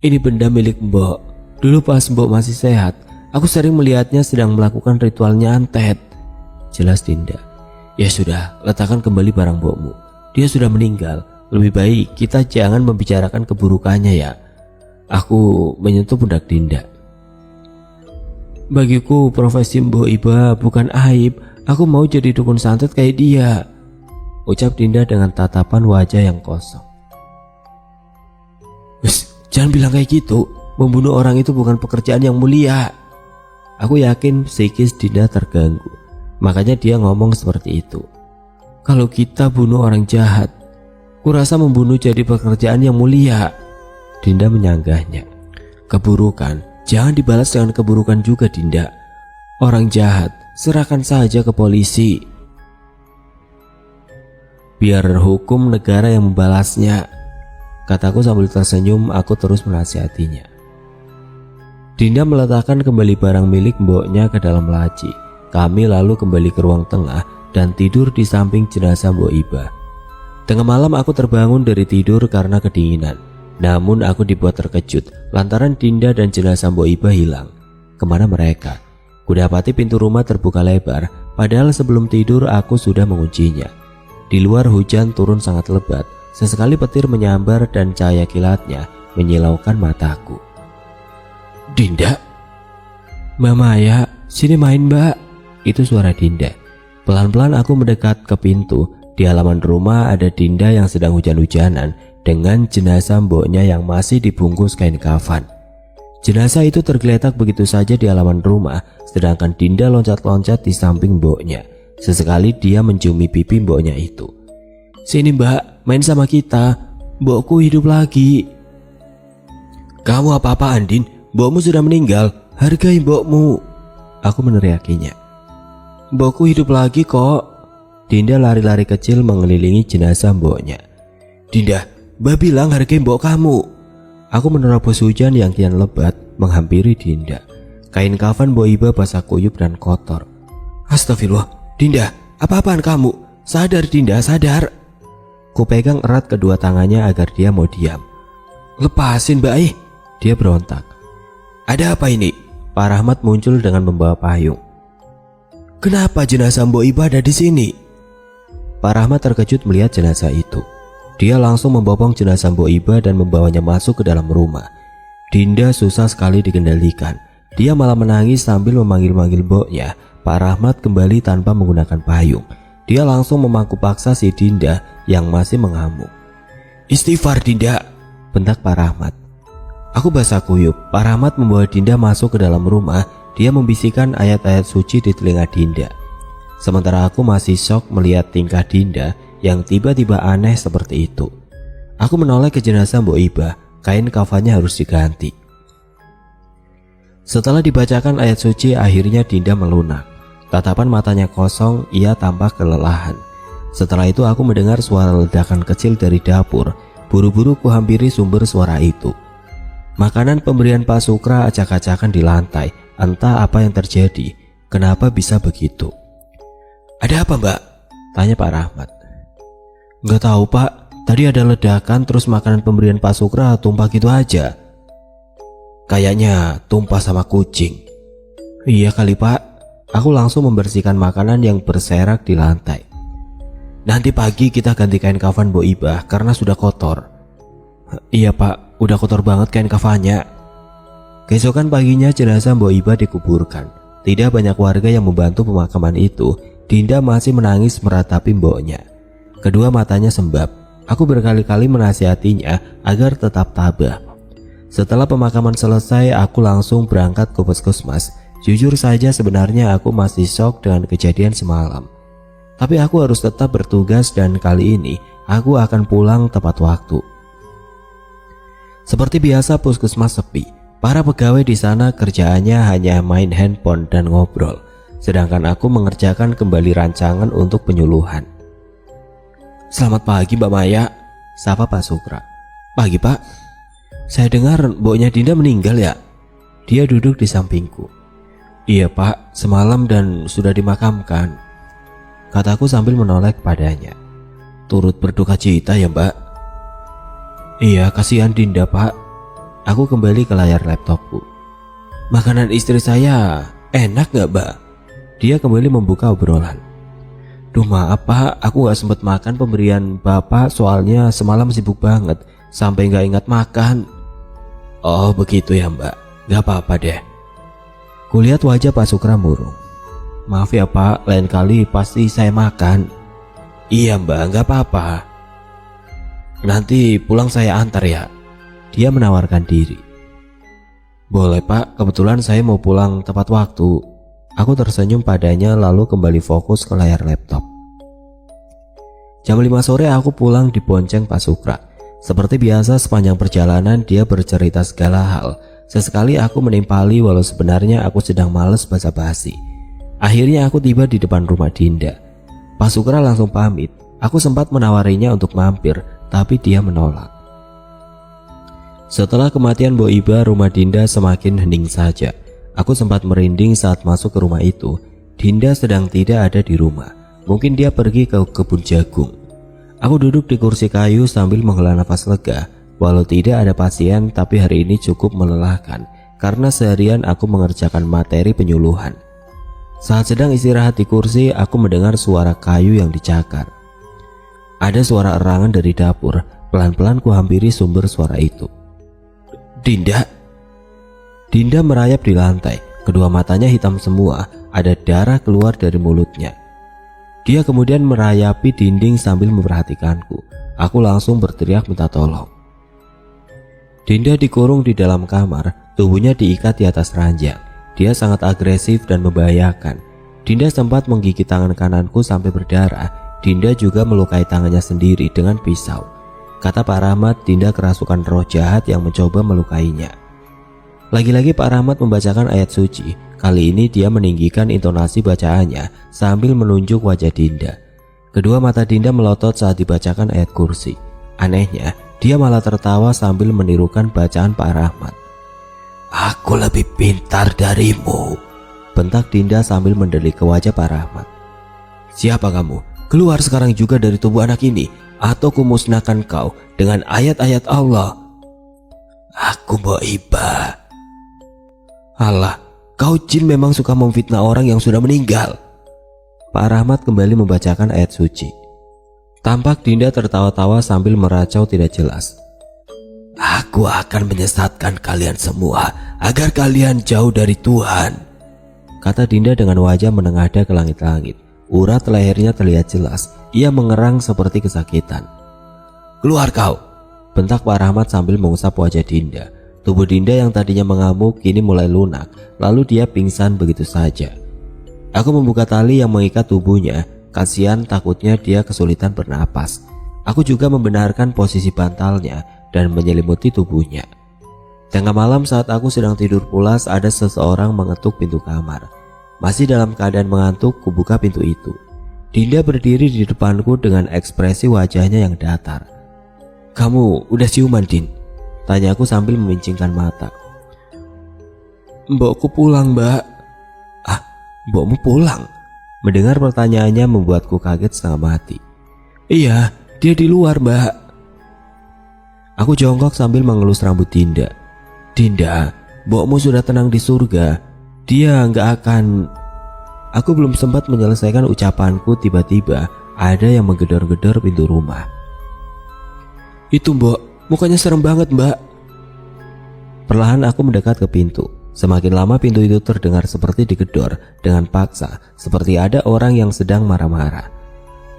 Ini benda milik Mbok. Dulu pas Mbok masih sehat, aku sering melihatnya sedang melakukan ritual nyantet, jelas Dinda. Ya sudah, letakkan kembali barang Mbokmu. Dia sudah meninggal. Lebih baik kita jangan membicarakan keburukannya ya. Aku menyentuh pundak Dinda. Bagiku profesi Mbok Iba bukan aib. Aku mau jadi dukun santet kayak dia, ucap Dinda dengan tatapan wajah yang kosong. Jangan bilang kayak gitu. Membunuh orang itu bukan pekerjaan yang mulia. Aku yakin psikis Dinda terganggu. Makanya dia ngomong seperti itu. Kalau kita bunuh orang jahat, Kurasa membunuh jadi pekerjaan yang mulia. Dinda menyanggahnya. Keburukan jangan dibalas dengan keburukan juga, Dinda. Orang jahat serahkan saja ke polisi. Biar hukum negara yang membalasnya, kataku sambil tersenyum. Aku terus menasihatinya. Dinda meletakkan kembali barang milik mboknya ke dalam laci. Kami lalu kembali ke ruang tengah dan tidur di samping jenazah Mbok Iba. Tengah malam aku terbangun dari tidur karena kedinginan. Namun aku dibuat terkejut lantaran Dinda dan jenazah Mbok Iba hilang. Kemana mereka? Kudapati pintu rumah terbuka lebar, padahal sebelum tidur aku sudah menguncinya. Di luar hujan turun sangat lebat. Sesekali petir menyambar dan cahaya kilatnya menyilaukan mataku. Dinda? Mbak Maya, sini main mbak. Itu suara Dinda. Pelan-pelan aku mendekat ke pintu. Di halaman rumah ada Dinda yang sedang hujan-hujanan dengan jenazah mboknya yang masih dibungkus kain kafan. Jenazah itu tergeletak begitu saja di halaman rumah, sedangkan Dinda loncat-loncat di samping mboknya. Sesekali dia menciumi pipi mboknya itu. Sini mbak, main sama kita. Mbokku hidup lagi. Kamu apa-apaan Din? Mbokmu sudah meninggal. Hargai mbokmu. Aku meneriakinya. Mbokku hidup lagi kok. Dinda lari-lari kecil mengelilingi jenazah mboknya. Dinda, mbak bilang hargai mbok kamu. Aku menerobos hujan yang kian lebat menghampiri Dinda. Kain kafan Mbok Iba basah kuyup dan kotor. Astagfirullah. Dinda, apa-apaan kamu? Sadar Dinda, sadar. Kupegang erat kedua tangannya agar dia mau diam. Lepasin Mbak. Dia berontak. Ada apa ini? Pak Rahmat muncul dengan membawa payung. Kenapa jenazah Mbok Iba ada di sini? Pak Rahmat terkejut melihat jenazah itu. Dia langsung membopong jenazah Mbok Iba dan membawanya masuk ke dalam rumah. Dinda susah sekali dikendalikan. Dia malah menangis sambil memanggil-manggil mboknya. Pak Rahmat kembali tanpa menggunakan payung. Dia langsung memangku paksa si Dinda yang masih mengamuk. Istighfar Dinda, bentak Pak Rahmat. Aku basah kuyup. Pak Rahmat membawa Dinda masuk ke dalam rumah. Dia membisikkan ayat-ayat suci di telinga Dinda. Sementara aku masih syok melihat tingkah Dinda yang tiba-tiba aneh seperti itu. Aku menoleh ke jenazah Mbok Iba. Kain kafannya harus diganti. Setelah dibacakan ayat suci, akhirnya Dinda melunak. Tatapan matanya kosong, ia tampak kelelahan. Setelah itu aku mendengar suara ledakan kecil dari dapur. Buru-buru kuhampiri sumber suara itu. Makanan pemberian Pak Sukra acak-acakan di lantai. Entah apa yang terjadi. Kenapa bisa begitu? Ada apa mbak? Tanya Pak Rahmat. Nggak tahu pak. Tadi ada ledakan terus makanan pemberian Pak Sukra tumpah gitu aja. Kayaknya tumpah sama kucing. Iya kali pak. Aku langsung membersihkan makanan yang berserak di lantai. Nanti pagi kita ganti kain kafan Mbok Iba karena sudah kotor. Iya pak, udah kotor banget kain kafannya. Keesokan paginya jenazah Mbok Iba dikuburkan. Tidak banyak warga yang membantu pemakaman itu. Dinda masih menangis meratapi mboknya. Kedua matanya sembab. Aku berkali-kali menasihatinya agar tetap tabah. Setelah pemakaman selesai, aku langsung berangkat ke puskesmas. Jujur saja sebenarnya aku masih shock dengan kejadian semalam. Tapi aku harus tetap bertugas dan kali ini aku akan pulang tepat waktu. Seperti biasa puskesmas sepi. Para pegawai di sana kerjaannya hanya main handphone dan ngobrol. Sedangkan aku mengerjakan kembali rancangan untuk penyuluhan. Selamat pagi Mbak Maya, sapa Pak Sukra. Pagi Pak. Saya dengar mboknya Dinda meninggal ya? Dia duduk di sampingku. Iya pak, semalam dan sudah dimakamkan, kataku sambil menoleh kepadanya. Turut berduka cita ya mbak? Iya, kasihan Dinda pak. Aku kembali ke layar laptopku. Makanan istri saya enak gak mbak? Dia kembali membuka obrolan. Duh maaf pak, aku gak sempat makan pemberian bapak soalnya semalam sibuk banget sampai gak ingat makan. Oh begitu ya mbak, gak apa-apa deh. Kulihat wajah Pak Sukra murung. Maaf ya pak, lain kali pasti saya makan. Iya mbak, gak apa-apa. Nanti pulang saya antar ya. Dia menawarkan diri. Boleh pak, kebetulan saya mau pulang tepat waktu. Aku tersenyum padanya lalu kembali fokus ke layar laptop. Jam 5 sore aku pulang dibonceng Pak Sukra. Seperti biasa sepanjang perjalanan dia bercerita segala hal. Sesekali aku menimpali walau sebenarnya aku sedang males basa-basi. Akhirnya aku tiba di depan rumah Dinda. Pak Sukra langsung pamit. Aku sempat menawarinya untuk mampir, tapi dia menolak. Setelah kematian Mbok Iba, rumah Dinda semakin hening saja. Aku sempat merinding saat masuk ke rumah itu. Dinda sedang tidak ada di rumah. Mungkin dia pergi ke kebun jagung. Aku duduk di kursi kayu sambil menghela nafas lega. Walau tidak ada pasien, tapi hari ini cukup melelahkan karena seharian aku mengerjakan materi penyuluhan. Saat sedang istirahat di kursi, aku mendengar suara kayu yang dicakar. Ada suara erangan dari dapur. Pelan-pelan ku hampiri sumber suara itu. Dinda. Dinda merayap di lantai. Kedua matanya hitam semua. Ada darah keluar dari mulutnya. Dia kemudian merayapi dinding sambil memperhatikanku. Aku langsung berteriak minta tolong. Dinda dikurung di dalam kamar. Tubuhnya diikat di atas ranjang. Dia sangat agresif dan membahayakan. Dinda sempat menggigit tangan kananku sampai berdarah. Dinda juga melukai tangannya sendiri dengan pisau. Kata Pak Rahmat, Dinda kerasukan roh jahat yang mencoba melukainya. Lagi-lagi Pak Rahmat membacakan ayat suci. Kali ini dia meninggikan intonasi bacaannya sambil menunjuk wajah Dinda. Kedua mata Dinda melotot saat dibacakan ayat kursi. Anehnya, dia malah tertawa sambil menirukan bacaan Pak Rahmat. Aku lebih pintar darimu, bentak Dinda sambil mendelik ke wajah Pak Rahmat. Siapa kamu? Keluar sekarang juga dari tubuh anak ini, atau kumusnahkan kau dengan ayat-ayat Allah. Aku Mbok Iba. Allah, kau jin memang suka memfitnah orang yang sudah meninggal. Pak Rahmat kembali membacakan ayat suci. Tampak Dinda tertawa-tawa sambil meracau tidak jelas. Aku akan menyesatkan kalian semua agar kalian jauh dari Tuhan, kata Dinda dengan wajah menengadah ke langit-langit. Urat lehernya terlihat jelas. Ia mengerang seperti kesakitan. Keluar kau, bentak Pak Rahmat sambil mengusap wajah Dinda. Tubuh Dinda yang tadinya mengamuk kini mulai lunak. Lalu dia pingsan begitu saja. Aku membuka tali yang mengikat tubuhnya. Kasihan takutnya dia kesulitan bernapas. Aku juga membenarkan posisi bantalnya dan menyelimuti tubuhnya. Tengah malam saat aku sedang tidur pulas, ada seseorang mengetuk pintu kamar. Masih dalam keadaan mengantuk, kubuka pintu itu. Dinda berdiri di depanku dengan ekspresi wajahnya yang datar. Kamu udah siuman, Din? Tanyaku sambil memincingkan mata. Mbokku pulang, Mbak. Ah, mbokmu pulang? Mendengar pertanyaannya membuatku kaget setengah mati. Iya, dia di luar, Mbak. Aku jongkok sambil mengelus rambut Dinda. Dinda, mbokmu sudah tenang di surga. Dia nggak akan... Aku belum sempat menyelesaikan ucapanku, tiba-tiba ada yang menggedor-gedor pintu rumah. Itu Mbok, mukanya serem banget, Mbak. Perlahan aku mendekat ke pintu. Semakin lama pintu itu terdengar seperti digedor dengan paksa, seperti ada orang yang sedang marah-marah.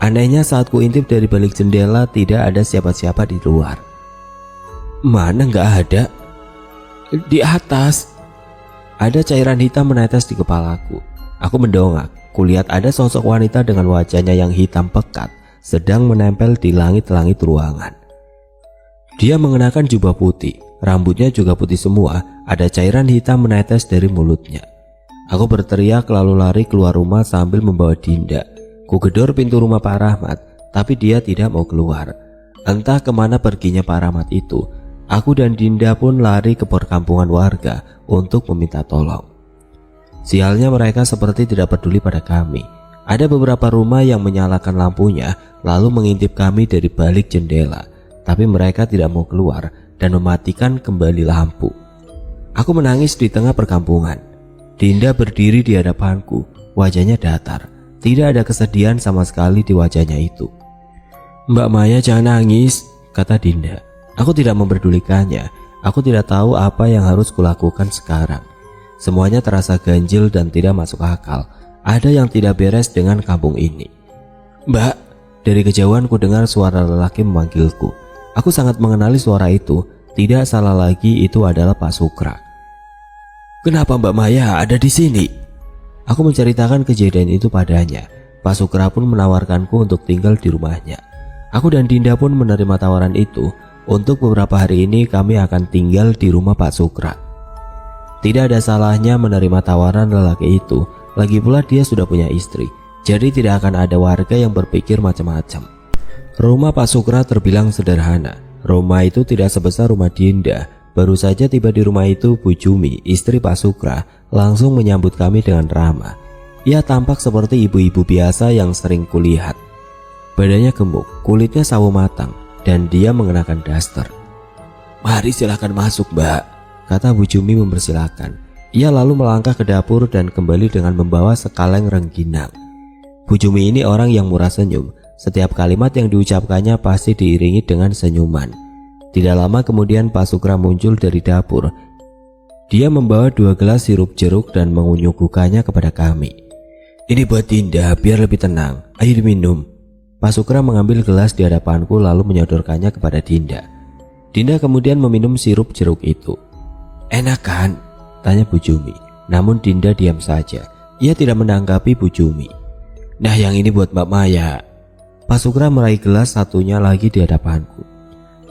Anehnya saat ku intip dari balik jendela tidak ada siapa-siapa di luar. Mana nggak ada? Di atas. Ada cairan hitam menetes di kepalaku. Aku mendongak. Kulihat ada sosok wanita dengan wajahnya yang hitam pekat sedang menempel di langit-langit ruangan. Dia mengenakan jubah putih, rambutnya juga putih semua. Ada cairan hitam menetes dari mulutnya. Aku berteriak lalu lari keluar rumah sambil membawa Dinda. Ku gedor pintu rumah Pak Rahmat, tapi dia tidak mau keluar. Entah kemana perginya Pak Rahmat itu. Aku dan Dinda pun lari ke perkampungan warga untuk meminta tolong. Sialnya mereka seperti tidak peduli pada kami. Ada beberapa rumah yang menyalakan lampunya lalu mengintip kami dari balik jendela. Tapi mereka tidak mau keluar dan mematikan kembali lampu. Aku menangis di tengah perkampungan. Dinda berdiri di hadapanku. Wajahnya datar. Tidak ada kesedihan sama sekali di wajahnya itu. Mbak Maya, jangan nangis, kata Dinda. Aku tidak memperdulikannya. Aku tidak tahu apa yang harus kulakukan sekarang. Semuanya terasa ganjil dan tidak masuk akal. Ada yang tidak beres dengan kampung ini. Mbak, dari kejauhan ku dengar suara lelaki memanggilku. Aku sangat mengenali suara itu. Tidak salah lagi, itu adalah Pak Sukra. Kenapa Mbak Maya ada di sini? Aku menceritakan kejadian itu padanya. Pak Sukra pun menawarkanku untuk tinggal di rumahnya. Aku dan Dinda pun menerima tawaran itu. Untuk beberapa hari ini kami akan tinggal di rumah Pak Sukra. Tidak ada salahnya menerima tawaran lelaki itu. Lagi pula dia sudah punya istri, jadi tidak akan ada warga yang berpikir macam-macam. Rumah Pak Sukra terbilang sederhana. Rumah itu tidak sebesar rumah Dinda. Baru saja tiba di rumah itu, Bu Jumi, istri Pak Sukra, langsung menyambut kami dengan ramah. Ia tampak seperti ibu-ibu biasa yang sering kulihat. Badannya gemuk, kulitnya sawo matang, dan dia mengenakan daster. "Mari silakan masuk, Mbak," kata Bu Jumi mempersilahkan. Ia lalu melangkah ke dapur dan kembali dengan membawa sekaleng rengginang. Bu Jumi ini orang yang murah senyum. Setiap kalimat yang diucapkannya pasti diiringi dengan senyuman. Tidak lama kemudian Pak Sukra muncul dari dapur. Dia membawa 2 gelas sirup jeruk dan menyuguhkannya kepada kami. "Ini buat Dinda biar lebih tenang. Ayo diminum." Pak Sukra mengambil gelas di hadapanku lalu menyodorkannya kepada Dinda. Dinda kemudian meminum sirup jeruk itu. "Enak kan?" tanya Bu Jumi. Namun Dinda diam saja. Ia tidak menanggapi Bu Jumi. "Nah, yang ini buat Mbak Maya." Pak Sukra meraih gelas satunya lagi di hadapanku.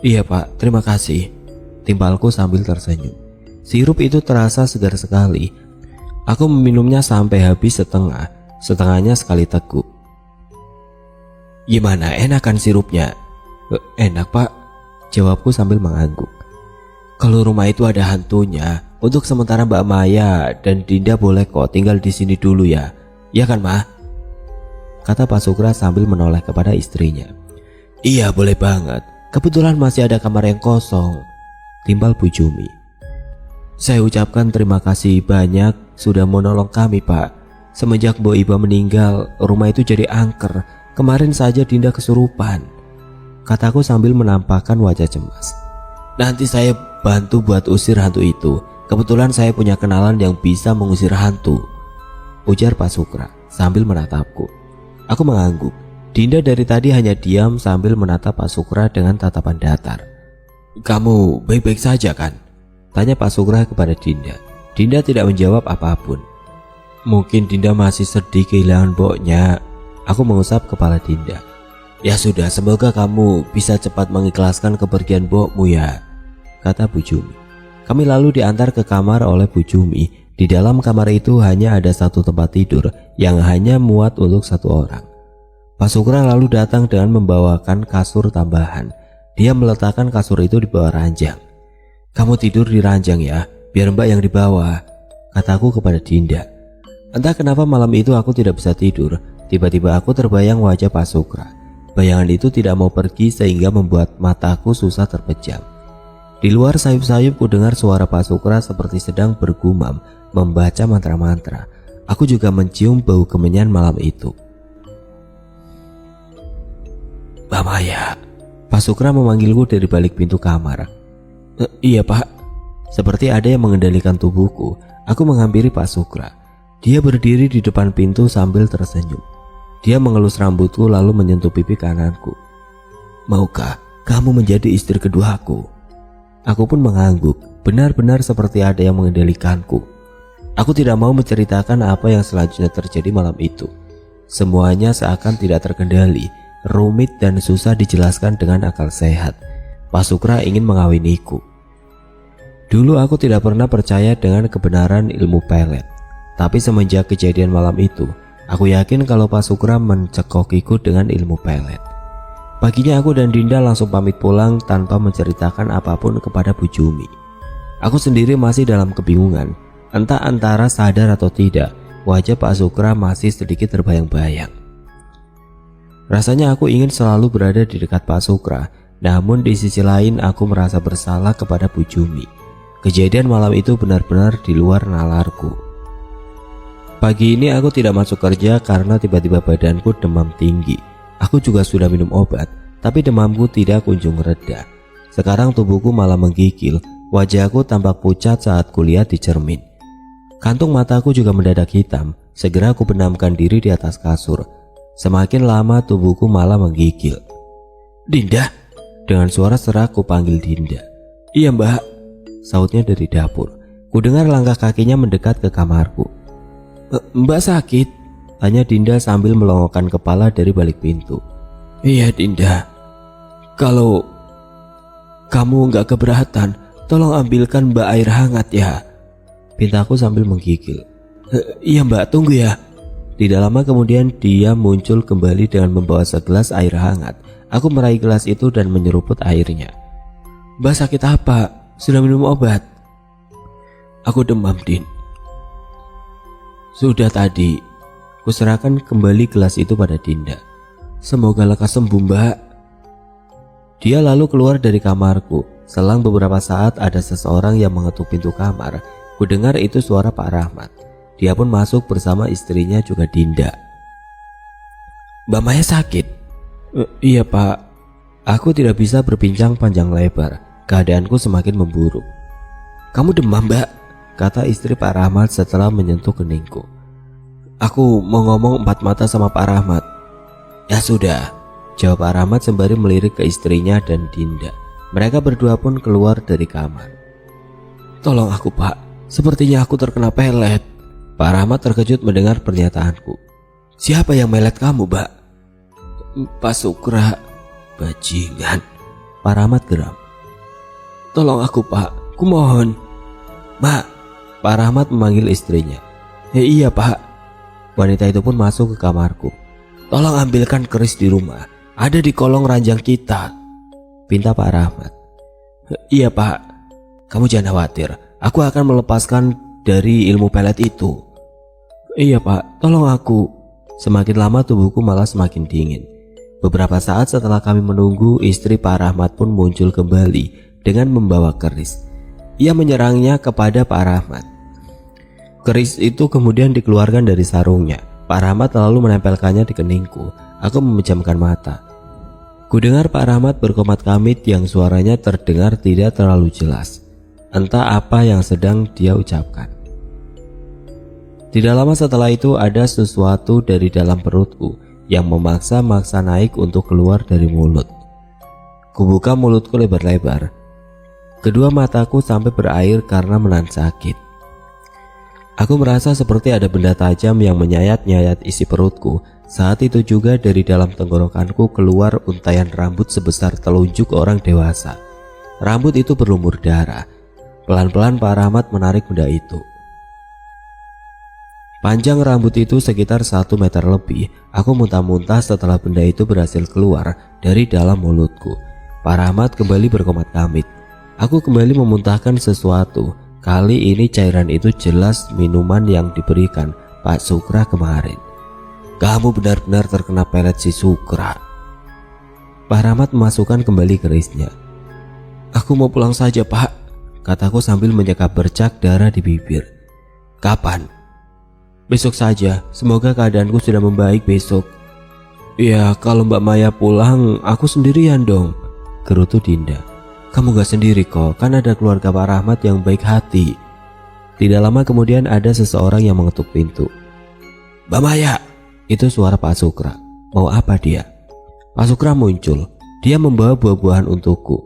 "Iya Pak, terima kasih," timpalku sambil tersenyum. Sirup itu terasa segar sekali. Aku meminumnya sampai habis setengah, setengahnya sekali teguk. "Gimana, enak kan sirupnya?" "Enak Pak," jawabku sambil mengangguk. "Kalau rumah itu ada hantunya, untuk sementara Mbak Maya dan Dinda boleh kok tinggal di sini dulu ya. Ya kan, Ma?" kata Pak Sukra sambil menoleh kepada istrinya. "Iya, boleh banget. Kebetulan masih ada kamar yang kosong," timbal Bu Jumi. "Saya ucapkan terima kasih banyak sudah menolong kami, Pak. Semenjak Mbok Iba meninggal, rumah itu jadi angker. Kemarin saja Dinda kesurupan," kataku sambil menampakkan wajah cemas. "Nanti saya bantu buat usir hantu itu. Kebetulan saya punya kenalan yang bisa mengusir hantu," ujar Pak Sukra sambil menatapku. Aku mengangguk. Dinda dari tadi hanya diam sambil menatap Pak Sukra dengan tatapan datar. "Kamu baik-baik saja kan?" tanya Pak Sukra kepada Dinda. Dinda tidak menjawab apapun. "Mungkin Dinda masih sedih kehilangan Mboknya," aku mengusap kepala Dinda. "Ya sudah, semoga kamu bisa cepat mengikhlaskan kepergian Mbokmu ya," kata Bu Jumi. Kami lalu diantar ke kamar oleh Bu Jumi. Di dalam kamar itu hanya ada satu tempat tidur yang hanya muat untuk 1 orang. Pak Sukra lalu datang dengan membawakan kasur tambahan. Dia meletakkan kasur itu di bawah ranjang. "Kamu tidur di ranjang ya, biar Mbak yang di bawah," kataku kepada Dinda. Entah kenapa malam itu aku tidak bisa tidur. Tiba-tiba aku terbayang wajah Pak Sukra. Bayangan itu tidak mau pergi sehingga membuat mataku susah terpejam. Di luar sayup-sayup ku dengar suara Pak Sukra seperti sedang bergumam membaca mantra-mantra. Aku juga mencium bau kemenyan malam itu. "Mbak Maya," Pak Sukra memanggilku dari balik pintu kamar. "Iya Pak." Seperti ada yang mengendalikan tubuhku, aku menghampiri Pak Sukra. Dia berdiri di depan pintu sambil tersenyum. Dia mengelus rambutku lalu menyentuh pipi kananku. "Maukah kamu menjadi istri keduaku?" Aku pun mengangguk, benar-benar seperti ada yang mengendalikanku. Aku tidak mau menceritakan apa yang selanjutnya terjadi malam itu. Semuanya seakan tidak terkendali, rumit dan susah dijelaskan dengan akal sehat. Pak Sukra ingin mengawiniku. Dulu aku tidak pernah percaya dengan kebenaran ilmu pelet. Tapi semenjak kejadian malam itu, aku yakin kalau Pak Sukra mencekokiku dengan ilmu pelet. Paginya aku dan Dinda langsung pamit pulang tanpa menceritakan apapun kepada Bu Jumi. Aku sendiri masih dalam kebingungan. Entah antara sadar atau tidak, wajah Pak Sukra masih sedikit terbayang-bayang. Rasanya aku ingin selalu berada di dekat Pak Sukra. Namun di sisi lain aku merasa bersalah kepada Bu Jumi. Kejadian malam itu benar-benar di luar nalarku. Pagi ini aku tidak masuk kerja karena tiba-tiba badanku demam tinggi. Aku juga sudah minum obat, tapi demamku tidak kunjung reda. Sekarang tubuhku malah menggigil. Wajahku tampak pucat saat kulihat di cermin. Kantung mataku juga mendadak hitam. Segera aku benamkan diri di atas kasur. Semakin lama tubuhku malah menggigil. "Dinda!" Dengan suara serak ku panggil Dinda. "Iya Mbak," sautnya dari dapur. Ku dengar langkah kakinya mendekat ke kamarku. "Mbak sakit?" tanya Dinda sambil melongokkan kepala dari balik pintu. "Iya Dinda," Kalau kamu nggak keberatan, tolong ambilkan mbak air hangat ya, pintaku sambil menggigil. Iya mbak, tunggu ya. Tidak lama kemudian dia muncul kembali dengan membawa segelas air hangat. Aku meraih gelas itu dan menyeruput airnya. Mbak sakit apa? Sudah minum obat? Aku demam, Din. Sudah tadi. Kuserahkan kembali gelas itu pada Dinda. Semoga lekas sembuh mbak. Dia lalu keluar dari kamarku. Selang beberapa saat ada seseorang yang mengetuk pintu kamar. Kudengar itu suara Pak Rahmat. Dia pun masuk bersama istrinya juga Dinda. Mbak Maya sakit? Iya pak. Aku tidak bisa berbincang panjang lebar. Keadaanku semakin memburuk. Kamu demam mbak? Kata istri Pak Rahmat setelah menyentuh keningku. Aku mau ngomong empat mata sama Pak Rahmat. Ya sudah, jawab Pak Rahmat sembari melirik ke istrinya dan Dinda. Mereka berdua pun keluar dari kamar. Tolong aku pak, sepertinya aku terkena pelet. Pak Rahmat terkejut mendengar pernyataanku. Siapa yang melet kamu, Mbak? Pak Sukra. Bajingan. Pak Rahmat geram. Tolong aku, Pak. Kumohon. Mbak. Pak Rahmat memanggil istrinya. Iya, Pak. Wanita itu pun masuk ke kamarku. Tolong ambilkan keris di rumah. Ada di kolong ranjang kita, pinta Pak Rahmat. Iya, Pak. Kamu jangan khawatir. Aku akan melepaskan dari ilmu pelet itu. Iya pak, tolong aku. Semakin lama tubuhku malah semakin dingin. Beberapa saat setelah kami menunggu, istri Pak Rahmat pun muncul kembali dengan membawa keris. Ia menyerangnya kepada Pak Rahmat. Keris itu kemudian dikeluarkan dari sarungnya. Pak Rahmat lalu menempelkannya di keningku. Aku memejamkan mata. Kudengar Pak Rahmat berkomat kamit yang suaranya terdengar tidak terlalu jelas. Entah apa yang sedang dia ucapkan. Tidak lama setelah itu ada sesuatu dari dalam perutku yang memaksa-maksa naik untuk keluar dari mulut. Kubuka mulutku lebar-lebar. Kedua mataku sampai berair karena menahan sakit. Aku merasa seperti ada benda tajam yang menyayat-nyayat isi perutku. Saat itu juga dari dalam tenggorokanku keluar untaian rambut sebesar telunjuk orang dewasa. Rambut itu berlumur darah. Pelan-pelan Pak Rahmat menarik benda itu. Panjang rambut itu sekitar 1 meter lebih. Aku muntah-muntah setelah benda itu berhasil keluar dari dalam mulutku. Pak Rahmat kembali berkomat kamit. Aku kembali memuntahkan sesuatu. Kali ini cairan itu jelas minuman yang diberikan Pak Sukra kemarin. Kamu benar-benar terkena pelet si Sukra. Pak Rahmat memasukkan kembali kerisnya. Aku mau pulang saja pak, kataku sambil menyeka bercak darah di bibir. Kapan? Besok saja, semoga keadaanku sudah membaik besok. Ya kalau Mbak Maya pulang, aku sendirian dong, gerutu Dinda. Kamu gak sendiri kok, kan ada keluarga Pak Rahmat yang baik hati. Tidak lama kemudian ada seseorang yang mengetuk pintu. Mbak Maya, itu suara Pak Sukra. Mau apa dia? Pak Sukra muncul, dia membawa buah-buahan untukku.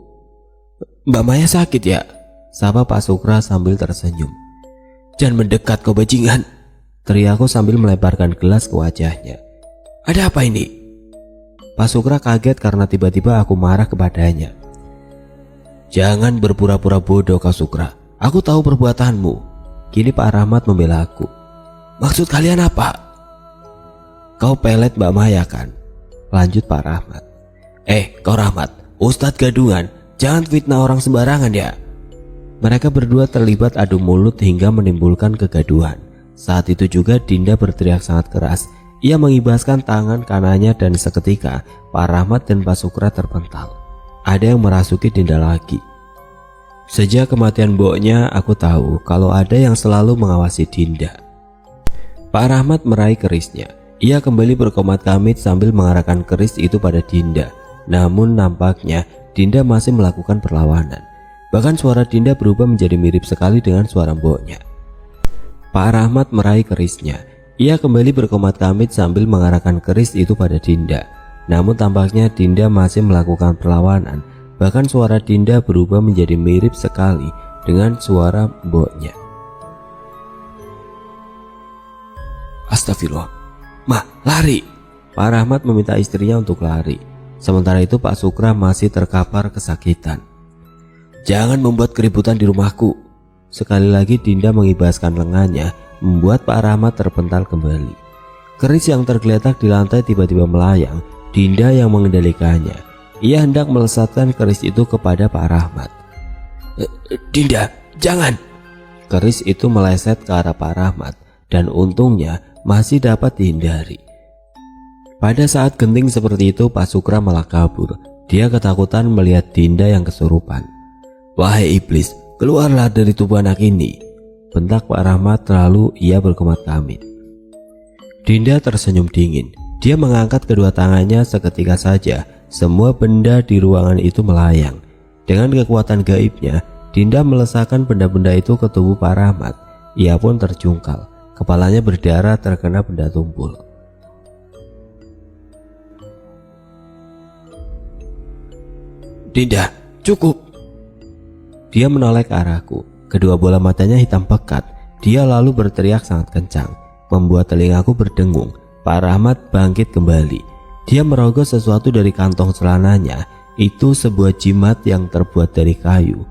Mbak Maya sakit ya? Sapa Pak Sukra sambil tersenyum. Jangan mendekat kau bajingan, teriakku sambil melebarkan gelas ke wajahnya. Ada apa ini? Pak Sukra kaget karena tiba-tiba aku marah kepadanya. Jangan berpura-pura bodoh kau Sukra. Aku tahu perbuatanmu. Kini Pak Rahmat membela aku. Maksud kalian apa? Kau pelet Mbak Maya kan? Lanjut Pak Rahmat. Kau Rahmat, Ustadz gadungan. Jangan fitnah orang sembarangan ya. Mereka berdua terlibat adu mulut hingga menimbulkan kegaduhan. Saat itu juga Dinda berteriak sangat keras. Ia mengibaskan tangan kanannya dan seketika Pak Rahmat dan Pak Sukra terpental. Ada yang merasuki Dinda lagi. Sejak kematian mboknya, aku tahu kalau ada yang selalu mengawasi Dinda. Pak Rahmat meraih kerisnya. Ia kembali berkomat kamit sambil mengarahkan keris itu pada Dinda. Namun nampaknya Dinda masih melakukan perlawanan. Bahkan suara Dinda berubah menjadi mirip sekali dengan suara mboknya. Pak Rahmat meraih kerisnya. Ia kembali berkomat kamit sambil mengarahkan keris itu pada Dinda. Namun tampaknya Dinda masih melakukan perlawanan. Bahkan suara Dinda berubah menjadi mirip sekali dengan suara mboknya. Astagfirullah. Mah, lari. Pak Rahmat meminta istrinya untuk lari. Sementara itu Pak Sukra masih terkapar kesakitan. "Jangan membuat keributan di rumahku." Sekali lagi Dinda mengibaskan lengannya, membuat Pak Rahmat terpental kembali. Keris yang tergeletak di lantai tiba-tiba melayang. Dinda yang mengendalikannya. Ia hendak melesatkan keris itu kepada Pak Rahmat. "Dinda, jangan!" Keris itu meleset ke arah Pak Rahmat dan untungnya masih dapat dihindari. Pada saat genting seperti itu Pak Sukra malah kabur. Dia ketakutan melihat Dinda yang kesurupan. "Wahai iblis, keluarlah dari tubuh anak ini," bentak Pak Rahmat, lalu ia berkemat kamit. Dinda tersenyum dingin. Dia mengangkat kedua tangannya, seketika saja semua benda di ruangan itu melayang. Dengan kekuatan gaibnya, Dinda melesakkan benda-benda itu ke tubuh Pak Rahmat. Ia pun terjungkal, kepalanya berdarah terkena benda tumpul. "Dinda, cukup!" Dia menoleh ke arahku. Kedua bola matanya hitam pekat. Dia lalu berteriak sangat kencang, membuat telingaku berdengung. Pak Rahmat bangkit kembali. Dia merogoh sesuatu dari kantong celananya. Itu sebuah jimat yang terbuat dari kayu.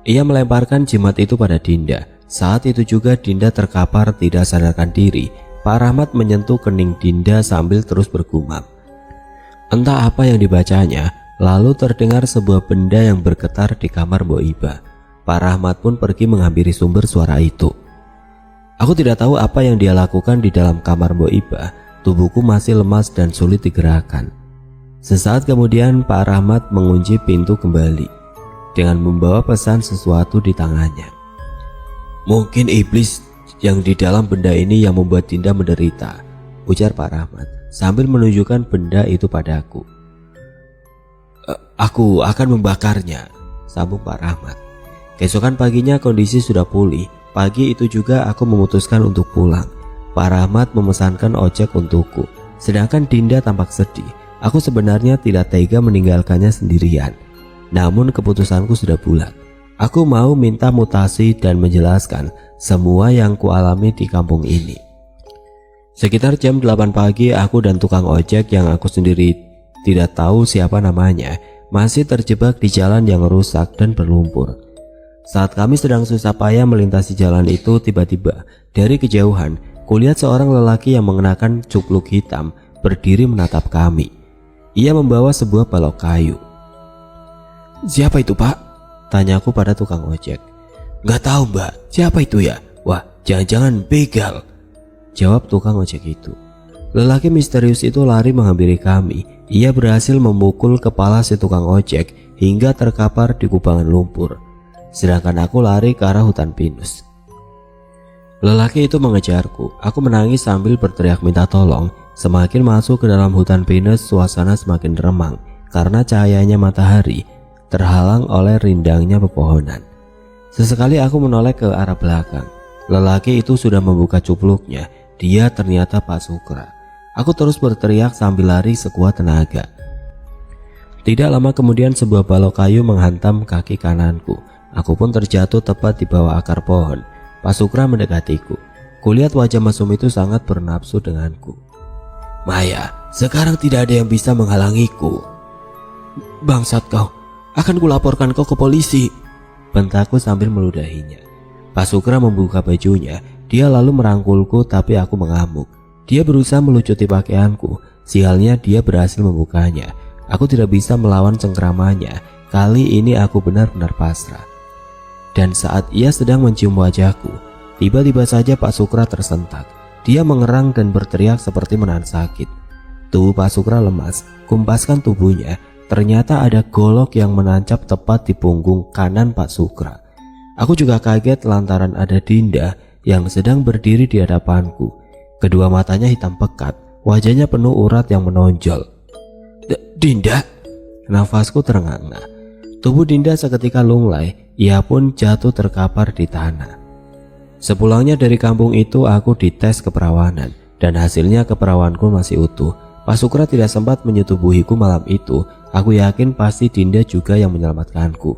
Ia melemparkan jimat itu pada Dinda. Saat itu juga Dinda terkapar tidak sadarkan diri. Pak Rahmat menyentuh kening Dinda sambil terus bergumam. Entah apa yang dibacanya. Lalu terdengar sebuah benda yang bergetar di kamar Mbok Iba. Pak Rahmat pun pergi menghampiri sumber suara itu. Aku tidak tahu apa yang dia lakukan di dalam kamar Mbok Iba. Tubuhku masih lemas dan sulit digerakkan. Sesaat kemudian Pak Rahmat mengunci pintu kembali dengan membawa pesan sesuatu di tangannya. "Mungkin iblis yang di dalam benda ini yang membuat Dinda menderita," ujar Pak Rahmat sambil menunjukkan benda itu padaku. "Aku akan membakarnya," sambung Pak Rahmat. Keesokan paginya kondisi sudah pulih. Pagi itu juga aku memutuskan untuk pulang. Pak Rahmat memesankan ojek untukku. Sedangkan Dinda tampak sedih. Aku sebenarnya tidak tega meninggalkannya sendirian. Namun keputusanku sudah bulat. Aku mau minta mutasi dan menjelaskan semua yang kualami di kampung ini. Sekitar jam 8 pagi aku dan tukang ojek yang aku sendiri tidak tahu siapa namanya masih terjebak di jalan yang rusak dan berlumpur. Saat kami sedang susah payah melintasi jalan itu, tiba-tiba dari kejauhan kulihat seorang lelaki yang mengenakan cupluk hitam berdiri menatap kami. Ia membawa sebuah balok kayu. "Siapa itu, Pak?" tanyaku pada tukang ojek. "Gak tahu, Mbak. Siapa itu ya? Wah, jangan-jangan begal," jawab tukang ojek itu. Lelaki misterius itu lari menghampiri kami. Ia berhasil memukul kepala si tukang ojek hingga terkapar di kubangan lumpur. Sedangkan aku lari ke arah hutan pinus. Lelaki itu mengejarku. Aku menangis sambil berteriak minta tolong. Semakin masuk ke dalam hutan pinus, suasana semakin remang karena cahayanya matahari terhalang oleh rindangnya pepohonan. Sesekali aku menoleh ke arah belakang. Lelaki itu sudah membuka cupluknya. Dia ternyata Pak Sukra. Aku terus berteriak sambil lari sekuat tenaga. Tidak lama kemudian sebuah balok kayu menghantam kaki kananku. Aku pun terjatuh tepat di bawah akar pohon. Pak Sukra mendekatiku. Kulihat wajah mesum itu sangat bernafsu denganku. "Maya, sekarang tidak ada yang bisa menghalangiku." "Bangsat kau, akan kulaporkan kau ke polisi," bentakku sambil meludahinya. Pak Sukra membuka bajunya. Dia lalu merangkulku, tapi aku mengamuk. Dia berusaha melucuti pakaianku. Sialnya dia berhasil membukanya. Aku tidak bisa melawan cengkramannya. Kali ini aku benar-benar pasrah. Dan saat ia sedang mencium wajahku, tiba-tiba saja Pak Sukra tersentak. Dia mengerang dan berteriak seperti menahan sakit. Tubuh Pak Sukra lemas. Kumpaskan tubuhnya. Ternyata ada golok yang menancap tepat di punggung kanan Pak Sukra. Aku juga kaget lantaran ada Dinda yang sedang berdiri di hadapanku. Kedua matanya hitam pekat, wajahnya penuh urat yang menonjol. "Dinda?" Nafasku terengah-engah. Tubuh Dinda seketika lunglai. Ia pun jatuh terkapar di tanah. Sepulangnya dari kampung itu, aku dites keperawanan dan hasilnya keperawanku masih utuh. Pak Sukra tidak sempat menyetubuhiku malam itu. Aku yakin pasti Dinda juga yang menyelamatkanku.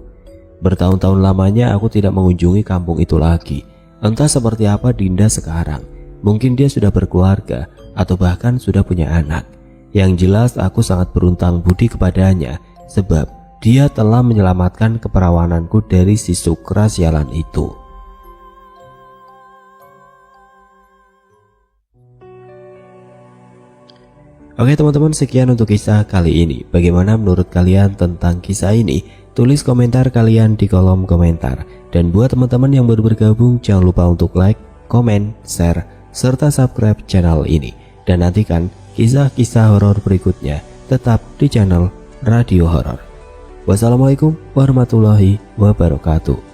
Bertahun-tahun lamanya aku tidak mengunjungi kampung itu lagi. Entah seperti apa Dinda sekarang. Mungkin dia sudah berkeluarga atau bahkan sudah punya anak. Yang jelas aku sangat berhutang budi kepadanya, sebab dia telah menyelamatkan keperawananku dari si Sukra sialan itu. Oke teman-teman, sekian untuk kisah kali ini. Bagaimana menurut kalian tentang kisah ini? Tulis komentar kalian di kolom komentar. Dan buat teman-teman yang baru bergabung, jangan lupa untuk like, komen, share, serta subscribe channel ini. Dan nantikan kisah-kisah horor berikutnya tetap di channel Radio Horor. Wassalamualaikum warahmatullahi wabarakatuh.